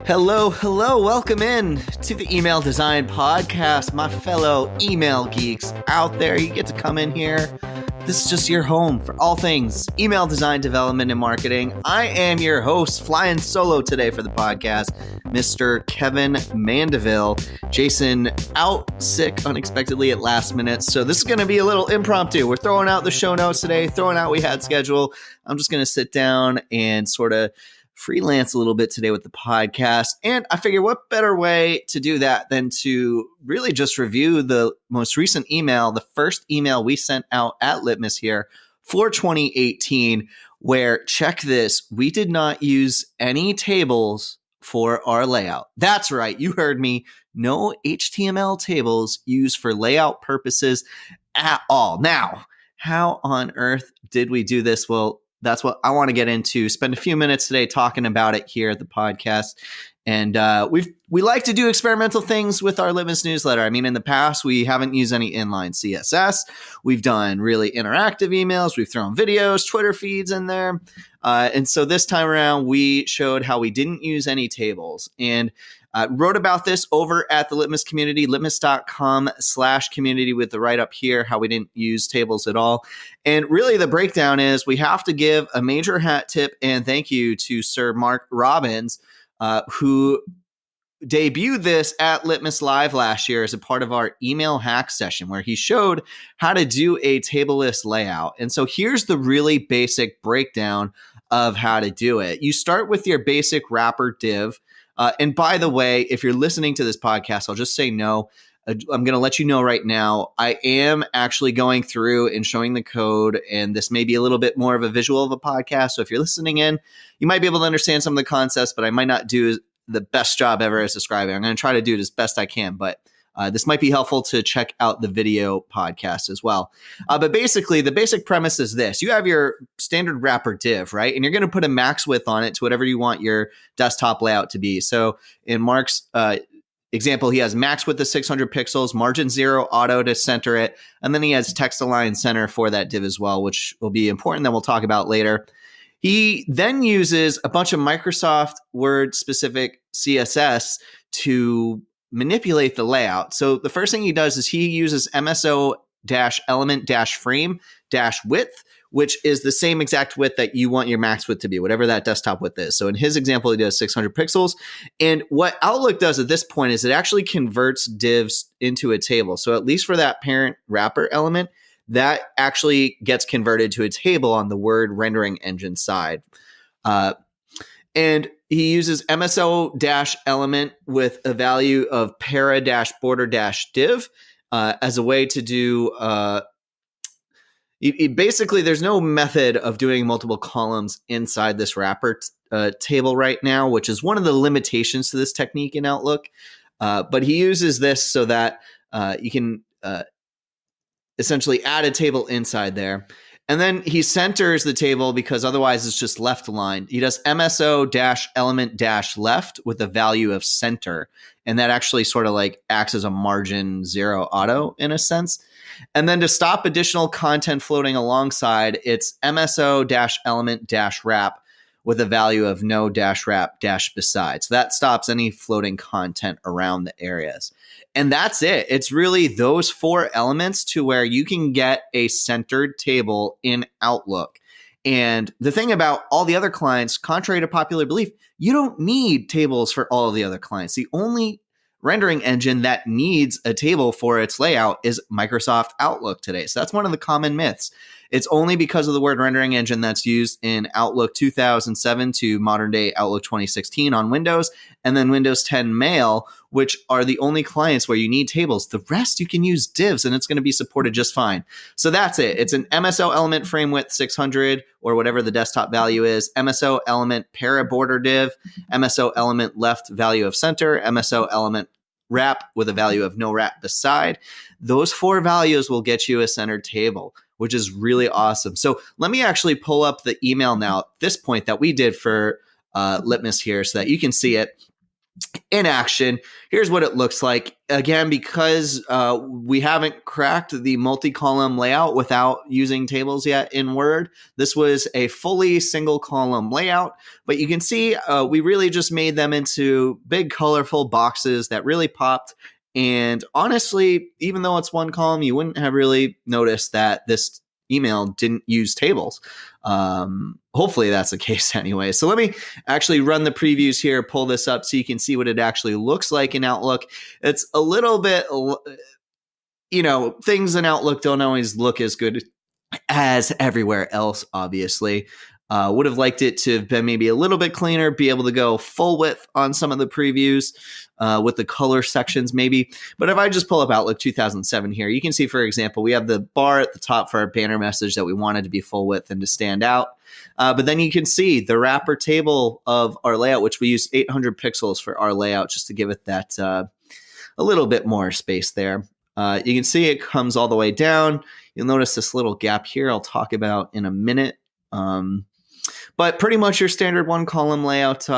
Hello, welcome in to the Email Design Podcast, my fellow email geeks out there. You get to come in here. This is just your home for all things email design, development, and marketing. I am your host, flying solo today for the podcast, Mr. Kevin Mandeville. Jason out sick unexpectedly at last minute, so this is going to be a little impromptu. We're throwing out the show notes today, throwing out what we had scheduled. I'm just going to sit down and sort of freelance a little bit today with the podcast. And I figure what better way to do that than to really just review the most recent email, the first email we sent out at Litmus here for 2018, where, check this, we did not use any tables for our layout. That's right. You heard me. No HTML tables used for layout purposes at all. Now, how on earth did we do this? Well, that's what I want to get into. Spend a few minutes today talking about it here at the podcast. And we like to do experimental things with our Litmus newsletter. I mean, in the past, we haven't used any inline CSS. We've done really interactive emails. We've thrown videos, Twitter feeds in there. And so this time around, we showed how we didn't use any tables. And wrote about this over at the Litmus community, litmus.com/community, with the write-up here, how we didn't use tables at all. And really the breakdown is we have to give a major hat tip and thank you to Sir Mark Robbins, who debuted this at Litmus Live last year as a part of our email hack session, where he showed how to do a tableless layout. And so here's the really basic breakdown of how to do it. You start with your basic wrapper div. And by the way, if you're listening to this podcast, I'll just say no. I'm going to let you know right now, I am actually going through and showing the code, and this may be a little bit more of a visual of a podcast. So if you're listening in, you might be able to understand some of the concepts, but I might not do the best job ever as describing. I'm going to try to do it as best I can, but this might be helpful to check out the video podcast as well. But basically, the basic premise is this. You have your standard wrapper div, right? And you're going to put a max width on it to whatever you want your desktop layout to be. So in Mark's example, he has max width of 600 pixels, margin 0, auto to center it, and then he has text align center for that div as well, which will be important that we'll talk about later. He then uses a bunch of Microsoft Word specific CSS to manipulate the layout. So the first thing he does is he uses MSO-element-frame-width, which is the same exact width that you want your max width to be, whatever that desktop width is. So in his example, he does 600 pixels. And what Outlook does at this point is it actually converts divs into a table. So at least for that parent wrapper element, that actually gets converted to a table on the Word rendering engine side. And he uses MSO-element with a value of para-border-div as a way to do basically, there's no method of doing multiple columns inside this wrapper table right now, which is one of the limitations to this technique in Outlook. But he uses this so that you can essentially add a table inside there. And then he centers the table because otherwise it's just left aligned. He does MSO-element-left with a value of center. And that actually sort of like acts as a margin 0 auto in a sense. And then to stop additional content floating alongside, it's MSO-element-wrap with a value of no-wrap-beside. So that stops any floating content around the areas. And that's it. It's really those 4 elements to where you can get a centered table in Outlook. And the thing about all the other clients, contrary to popular belief, you don't need tables for all of the other clients. The only rendering engine that needs a table for its layout is Microsoft Outlook today. So that's one of the common myths. It's only because of the Word rendering engine that's used in Outlook 2007 to modern day Outlook 2016 on Windows, and then Windows 10 Mail, which are the only clients where you need tables. The rest you can use divs and it's going to be supported just fine. So that's it. It's an MSO element frame width 600 or whatever the desktop value is, MSO element para border div, MSO element left value of center, MSO element wrap with a value of no wrap beside. Those 4 values will get you a centered table, which is really awesome. So let me actually pull up the email now at this point that we did for Litmus here so that you can see it. in action. Here's what it looks like. Again, because we haven't cracked the multi-column layout without using tables yet in Word, this was a fully single column layout. But you can see we really just made them into big, colorful boxes that really popped. And honestly, even though it's one column, you wouldn't have really noticed that this email didn't use tables. Hopefully that's the case anyway. So let me actually run the previews here, pull this up so you can see what it actually looks like in Outlook. It's a little bit, things in Outlook don't always look as good as everywhere else, obviously. Would have liked it to have been maybe a little bit cleaner, be able to go full width on some of the previews with the color sections maybe. But if I just pull up Outlook 2007 here, you can see, for example, we have the bar at the top for our banner message that we wanted to be full width and to stand out. But then you can see the wrapper table of our layout, which we use 800 pixels for our layout just to give it that a little bit more space there. You can see it comes all the way down. You'll notice this little gap here I'll talk about in a minute. But pretty much your standard one column layout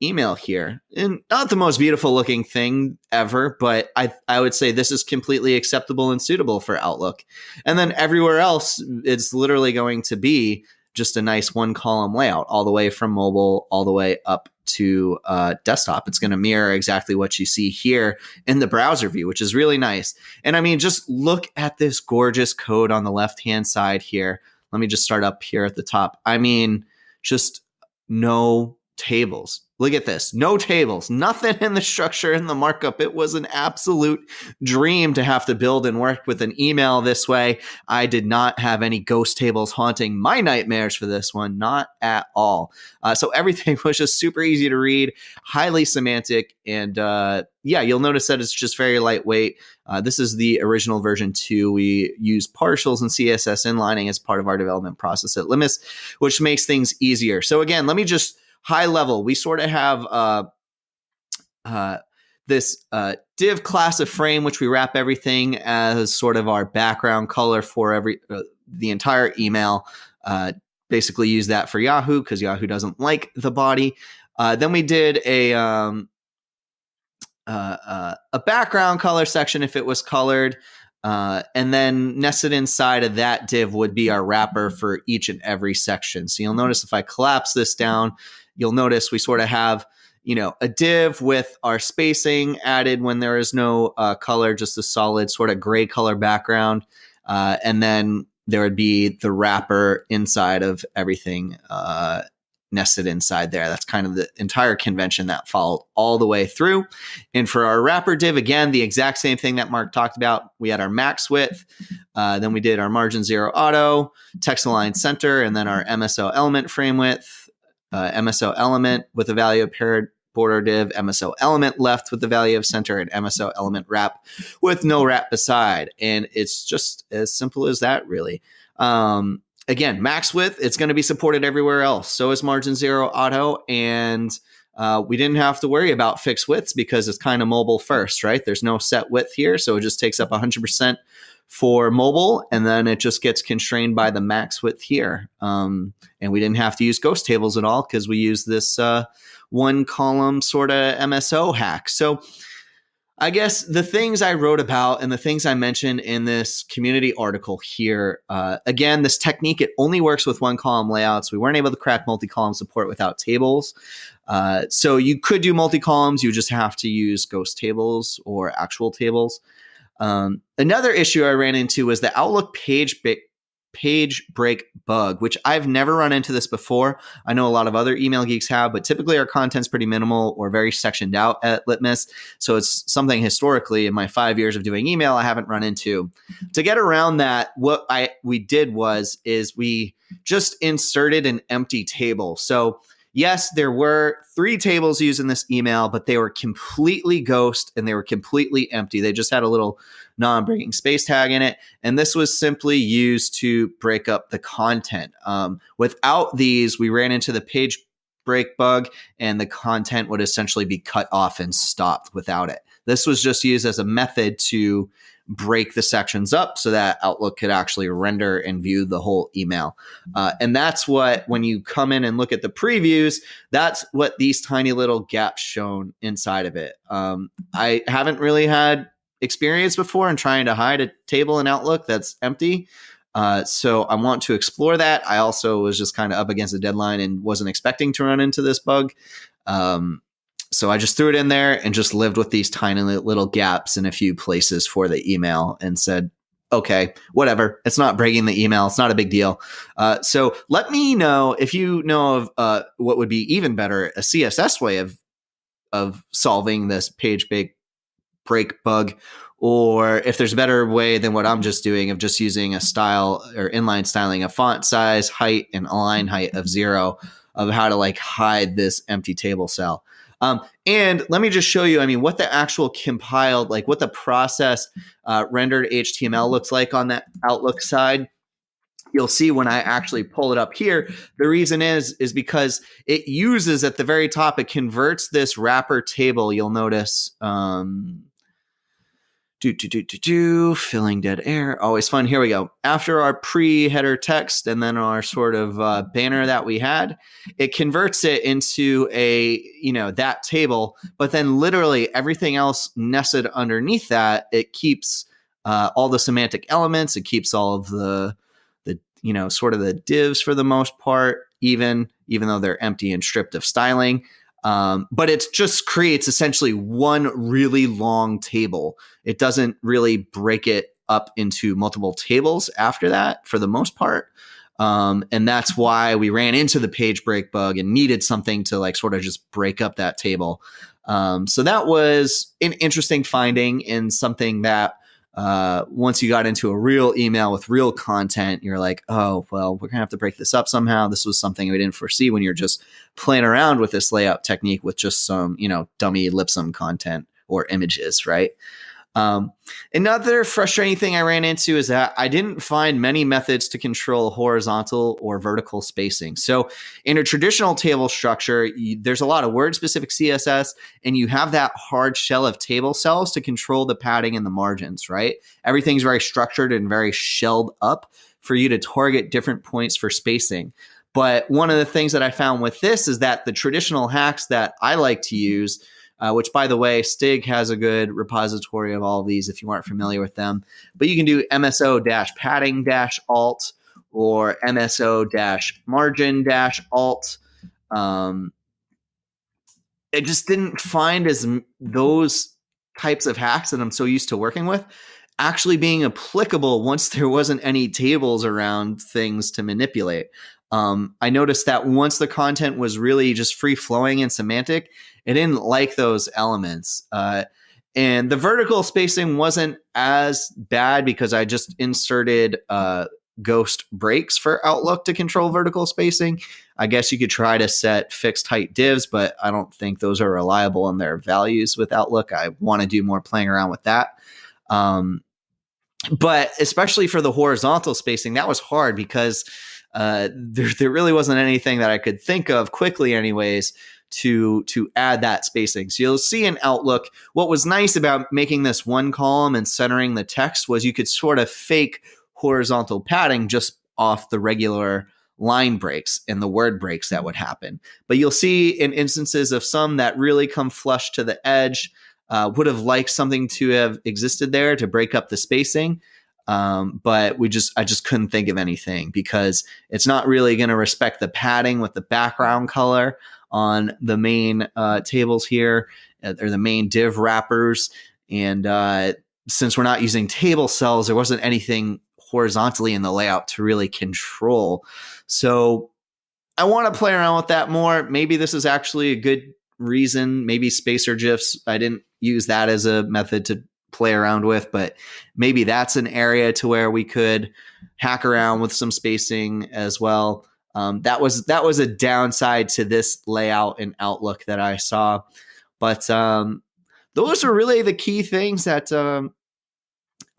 email here. And not the most beautiful looking thing ever, but I would say this is completely acceptable and suitable for Outlook. And then everywhere else, it's literally going to be just a nice one column layout all the way from mobile, all the way up to desktop. It's going to mirror exactly what you see here in the browser view, which is really nice. And I mean, just look at this gorgeous code on the left-hand side here. Let me just start up here at the top. I mean, just no tables. Look at this. No tables. Nothing in the structure in the markup. It was an absolute dream to have to build and work with an email this way. I did not have any ghost tables haunting my nightmares for this one. Not at all. So everything was just super easy to read, highly semantic. And you'll notice that it's just very lightweight. This is the original version 2. We use partials and CSS inlining as part of our development process at Litmus, which makes things easier. So again, let me just high level. We sort of have this div class of frame, which we wrap everything as sort of our background color for the entire email. Basically use that for Yahoo because Yahoo doesn't like the body. Then we did a background color section if it was colored. And then nested inside of that div would be our wrapper for each and every section. So you'll notice if I collapse this down, you'll notice we sort of have, a div with our spacing added when there is no color, just a solid sort of gray color background. And then there would be the wrapper inside of everything nested inside there. That's kind of the entire convention that followed all the way through. And for our wrapper div, again, the exact same thing that Mark talked about. We had our max width, then we did our margin 0 auto, text align center, and then our MSO element frame width, MSO element with the value of paired border div, MSO element left with the value of center, and MSO element wrap with no wrap beside. And it's just as simple as that, really. Again, max width, it's going to be supported everywhere else. So is margin 0 auto. And we didn't have to worry about fixed widths because it's kind of mobile first, right? There's no set width here. So it just takes up 100% for mobile. And then it just gets constrained by the max width here. And we didn't have to use ghost tables at all because we use this one column sort of MSO hack. So I guess the things I wrote about and the things I mentioned in this community article here, again, this technique, it only works with one column layouts. We weren't able to crack multi-column support without tables. So you could do multi-columns. You just have to use ghost tables or actual tables. Another issue I ran into was the Outlook page break bug, which I've never run into this before. I know a lot of other email geeks have, but typically our content's pretty minimal or very sectioned out at Litmus. So it's something historically in my 5 years of doing email I haven't run into. To get around that, what we did was we just inserted an empty table. So yes, there were 3 tables used in this email, but they were completely ghost and they were completely empty. They just had a little non-breaking space tag in it. And this was simply used to break up the content. Without these, we ran into the page break bug and the content would essentially be cut off and stopped without it. This was just used as a method to break the sections up so that Outlook could actually render and view the whole email. And that's what, when you come in and look at the previews, that's what these tiny little gaps shown inside of it. I haven't really had experience before in trying to hide a table in Outlook that's empty. So I want to explore that. I also was just kind of up against the deadline and wasn't expecting to run into this bug. So I just threw it in there and just lived with these tiny little gaps in a few places for the email and said, okay, whatever. It's not breaking the email. It's not a big deal. So let me know if you know of what would be even better, a CSS way of solving this page break bug, or if there's a better way than what I'm just doing of just using a style or inline styling, a font size, height, and align height of 0 of how to like hide this empty table cell. And let me just show you, what the actual compiled, like what the process rendered HTML looks like on that Outlook side. You'll see when I actually pull it up here, the reason is because it uses at the very top, it converts this wrapper table. You'll notice, filling dead air. Always fun. Here we go. After our pre-header text and then our sort of banner that we had, it converts it into that table, but then literally everything else nested underneath that, it keeps all the semantic elements. It keeps all of the sort of the divs for the most part, even though they're empty and stripped of styling. But it just creates essentially one really long table. It doesn't really break it up into multiple tables after that for the most part. And that's why we ran into the page break bug and needed something to like sort of just break up that table. So that was an interesting finding and something that once you got into a real email with real content, you're like, oh, well, we're going to have to break this up somehow. This was something we didn't foresee when you're just playing around with this layout technique with just some, dummy Lipsum content or images, right? Another frustrating thing I ran into is that I didn't find many methods to control horizontal or vertical spacing. So in a traditional table structure, there's a lot of word-specific CSS, and you have that hard shell of table cells to control the padding and the margins, right? Everything's very structured and very shelled up for you to target different points for spacing. But one of the things that I found with this is that the traditional hacks that I like to use, which, by the way, Stig has a good repository of all of these if you aren't familiar with them. But you can do MSO-padding-alt or MSO-margin-alt. I just didn't find those types of hacks that I'm so used to working with actually being applicable once there wasn't any tables around things to manipulate. I noticed that once the content was really just free-flowing and semantic, it didn't like those elements. And the vertical spacing wasn't as bad because I just inserted ghost breaks for Outlook to control vertical spacing. I guess you could try to set fixed height divs, but I don't think those are reliable in their values with Outlook. I want to do more playing around with that. But especially for the horizontal spacing, that was hard because there really wasn't anything that I could think of quickly anyways to add that spacing. So you'll see in Outlook, what was nice about making this one column and centering the text was you could sort of fake horizontal padding just off the regular line breaks and the word breaks that would happen. But you'll see in instances of some that really come flush to the edge, would have liked something to have existed there to break up the spacing. But I just couldn't think of anything because it's not really going to respect the padding with the background color on the main tables here, or the main div wrappers. And since we're not using table cells, there wasn't anything horizontally in the layout to really control. So I want to play around with that more. Maybe this is actually a good reason. Maybe spacer GIFs, I didn't use that as a method to play around with, but maybe that's an area to where we could hack around with some spacing as well. That was a downside to this layout in Outlook that I saw, but those are really the key things that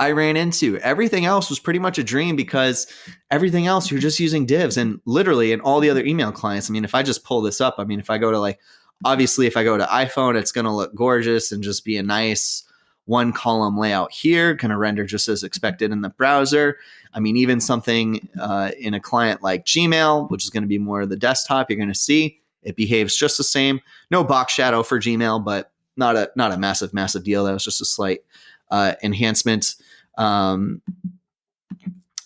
I ran into. Everything else was pretty much a dream because everything else you're just using divs, and literally in all the other email clients. If I just pull this up, if I go to obviously if I go to iPhone, it's going to look gorgeous and just be a nice one column layout here, going to render just as expected in the browser. I mean, even something in a client like Gmail, which is going to be more of the desktop, you're going to see it behaves just the same. No box shadow for Gmail, but not a massive deal. That was just a slight enhancement.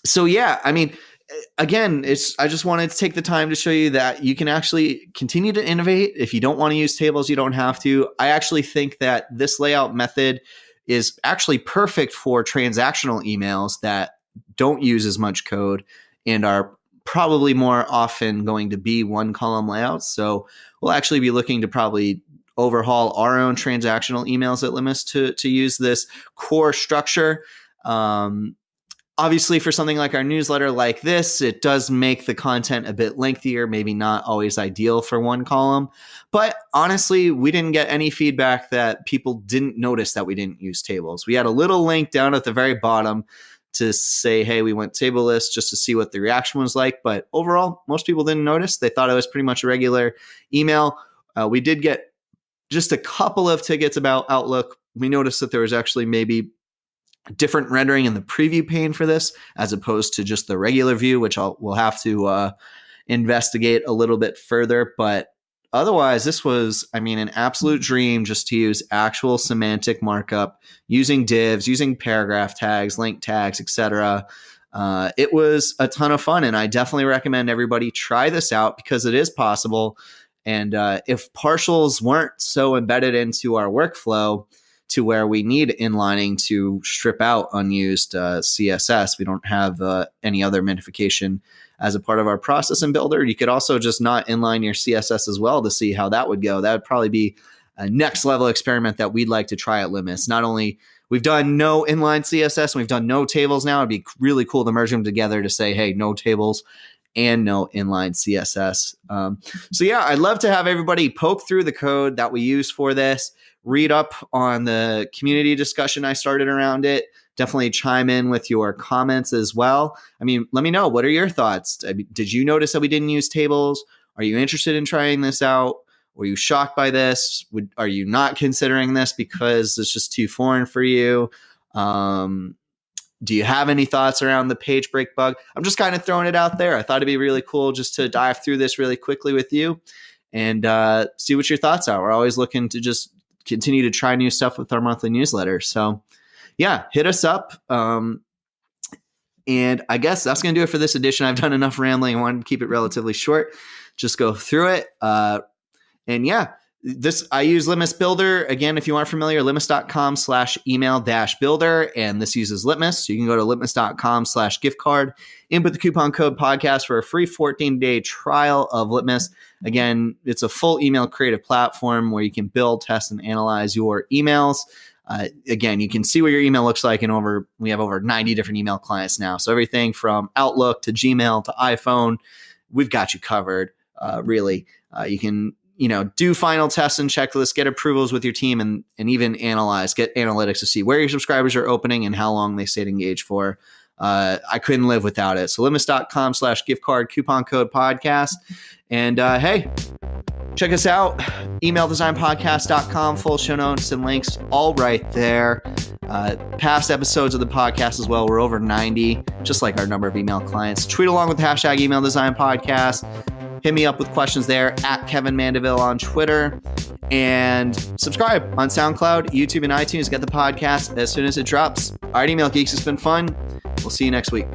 So yeah, I mean, again, I just wanted to take the time to show you that you can actually continue to innovate. If you don't want to use tables, you don't have to. I actually think that this layout method is actually perfect for transactional emails that don't use as much code and are probably more often going to be one column layouts. So we'll actually be looking to probably overhaul our own transactional emails at Litmus to use this core structure. Obviously, for something like our newsletter like this, it does make the content a bit lengthier, maybe not always ideal for one column. But honestly, we didn't get any feedback that people didn't notice that we didn't use tables. We had a little link down at the very bottom to say, hey, we went tableless, just to see what the reaction was like. But overall, most people didn't notice. They thought it was pretty much a regular email. We did get just a couple of tickets about Outlook. We noticed that there was actually maybe different rendering in the preview pane for this as opposed to just the regular view, which we'll have to investigate a little bit further. But otherwise, this was, I mean, an absolute dream just to use actual semantic markup using divs, using paragraph tags, link tags, etc. It was a ton of fun, and I definitely recommend everybody try this out because it is possible. And if partials weren't so embedded into our workflow to where we need inlining to strip out unused CSS, we don't have any other minification as a part of our process in Builder. You could also just not inline your CSS as well to see how that would go. That would probably be a next level experiment that we'd like to try at Litmus. Not only we've done no inline CSS and we've done no tables now, it'd be really cool to merge them together to say, hey, no tables and no inline CSS. So yeah, I'd love to have everybody poke through the code that we use for this, read up on the community discussion I started around it. Definitely chime in with your comments as well. I mean, let me know. What are your thoughts? Did you notice that we didn't use tables? Are you interested in trying this out? Were you shocked by this? Are you not considering this because it's just too foreign for you? Do you have any thoughts around the page break bug? I'm just kind of throwing it out there. I thought it'd be really cool just to dive through this really quickly with you and see what your thoughts are. We're always looking to just continue to try new stuff with our monthly newsletter. So yeah, hit us up. And I guess that's going to do it for this edition. I've done enough rambling. I wanted to keep it relatively short. Just go through it. And yeah, I use Litmus Builder. Again, if you aren't familiar, litmus.com/email-builder. And this uses Litmus. So you can go to litmus.com/gift card, input the coupon code podcast for a free 14-day trial of Litmus. Again, it's a full email creative platform where you can build, test, and analyze your emails. Again, you can see what your email looks like we have over 90 different email clients now. So everything from Outlook to Gmail to iPhone, we've got you covered. Really, you can do final tests and checklists, get approvals with your team, and even get analytics to see where your subscribers are opening and how long they stayed engaged for. I couldn't live without it. So litmus.com/gift card, coupon code podcast. And hey, check us out. Emaildesignpodcast.com, full show notes and links all right there. Past episodes of the podcast as well. We're over 90, just like our number of email clients. Tweet along with the hashtag Email Design Podcast. Hit me up with questions there at Kevin Mandeville on Twitter, and subscribe on SoundCloud, YouTube, and iTunes. Get the podcast as soon as it drops. All right, Email Geeks, it's been fun. We'll see you next week.